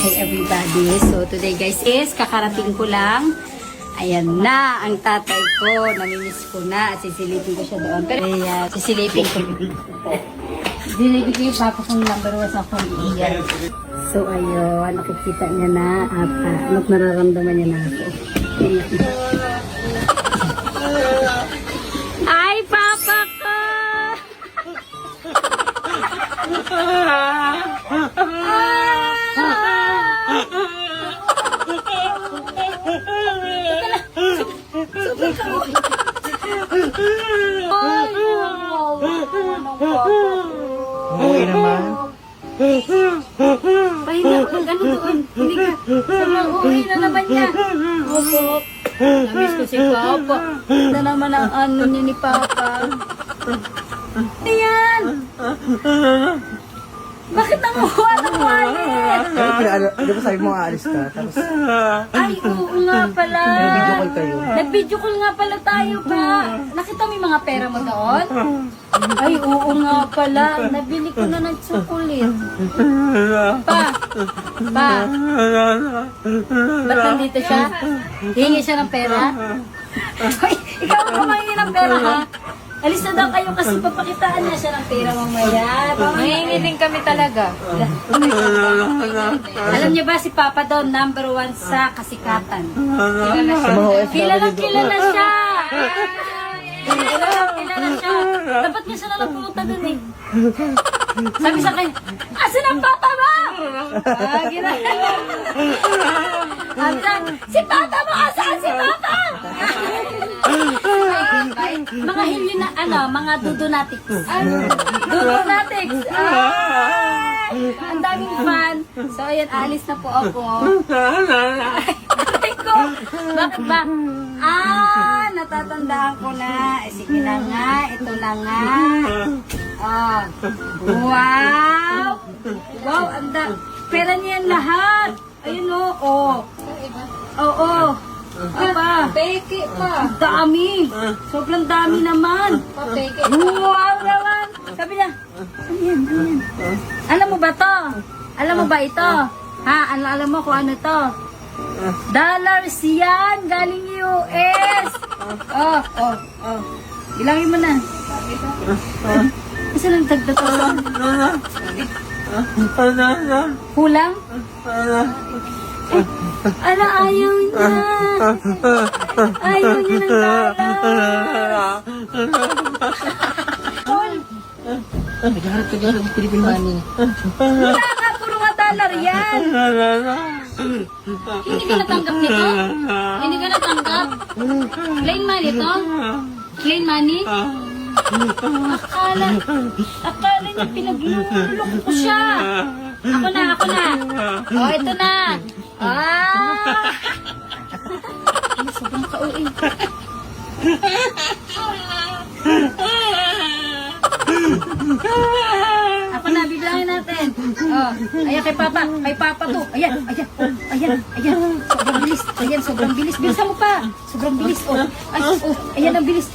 Hi everybody. So today guys is kakarating ko lang. Ayan na ang tatay ko. Namimiss ko na at sisilipin ko siya doon. Pero ayan, sisilipin ko. Dinibig ko yung papa kong number 1 sa phone. So ayun, nakikita niya na at ano't nararamdaman niya na ako. Ay, papa ko! Okay naman. Pahinga, mag-ano doon. Hindi ka. Sama, uwi na naman niya. Opo. Namiss ko si Papa. Na naman ang ano niya ni Papa. Ayan! Bakit nanguha ng wallet? Di ba sabi mo aalis ka? Tapos, Ay, oo nga pala. video call kayo. Nag-video call nga pala tayo pa. Nakita mo yung mga pera mo doon? Ay, oo nga pala. Nabili ko na ng chocolate. Pa. Ba't nandito siya? Hihingi siya ng pera? Ay, ikaw ang kumahingi ng pera ha? Alis na daw kayo kasi papakitaan niya siya ng pera mamaya. Mahingi din kami talaga. Alam niyo ba si Papa doon, number 1 sa kasikatan. Sa mga OFW Kilala siya. Kilala siya. Dapat nga siya na lang pumunta doon eh. Sabi sa akin, asan ang Papa mo? Si Papa mo, asan si Papa? Mga hilyo na, mga dudonatics. Dudonatics. Ang daming fan. So, ayan, alis na po ako. Aray ko. Bakit ba? Natatandaan ko na. Sige na nga, ito na nga. Wow! Wow, pera niyan lahat. Ayun o. Oo. Apa? Peke pa. Dami. Sobrang dami naman. Peke. Wow naman. Sabi niya, ano yan? Alam mo ba to? Alam mo ba ito? Ha? Alam mo kung ano to? Dollars yan. Galing US. Ilangin mo na. Kasi lang dagdag ko. Kulang? Ayaw niya. Ayaw niya ng dollars. naghaharap ka dyan ng Philippine money. Wala nga, puro nga dollar yan. Hindi ka natanggap nito? Hindi ka natanggap? Plain money to? Plain money? Akala niya pinaglulok ko siya. Ako na. Ito na. Sobrang kauin. Ako na, bibilangin natin. Ayan kay Papa. Kay Papa to. Ayan. Sobrang bilis. Bilisan mo pa. Sobrang bilis. Ayan ang bilis.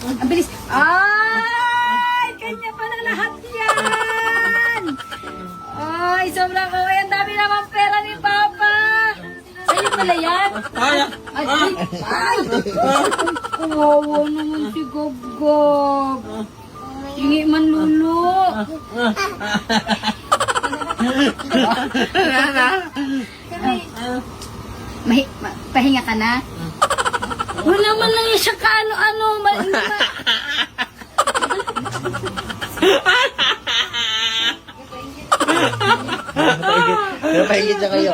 Ay, kanya pala lahat yan. Ay, sobrang kauin. Ang dami naman pera ni Papa. Sa'yo pala yan? Ay! Kawawa naman si Gob-Gob. Hingi man lulo. Pahinga ka na? Wala man lang siya kaano-ano. Napahigit siya kayo.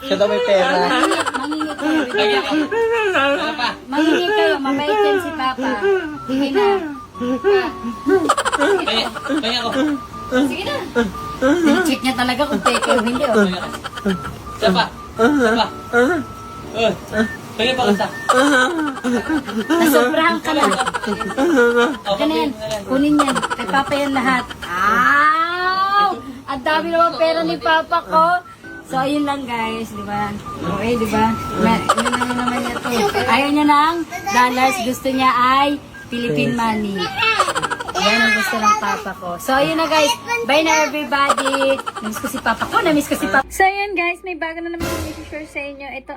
Siya daw may pera. Mangingi kayo. Mabait yan si Papa. Sige na. Kaya ako. Sige na. Check niya talaga kung peke o hindi. Sapa. Kaya pa kasa. Nasobrahan ka na. Ganyan. Kunin yan. Kay Papa yan lahat. Ang dami naman pera ni Papa ko. So, ayun lang guys, di ba? Okay, di ba? Yun naman niya to. Ayaw niya ng dollars. Gusto niya ay Philippine money. Yan ang gusto ng papa ko. So, ayun na guys. Bye na everybody. Namiss ko si papa ko. Namiss ko si papa. So, ayun guys. May bago na naman kami share sa inyo. Ito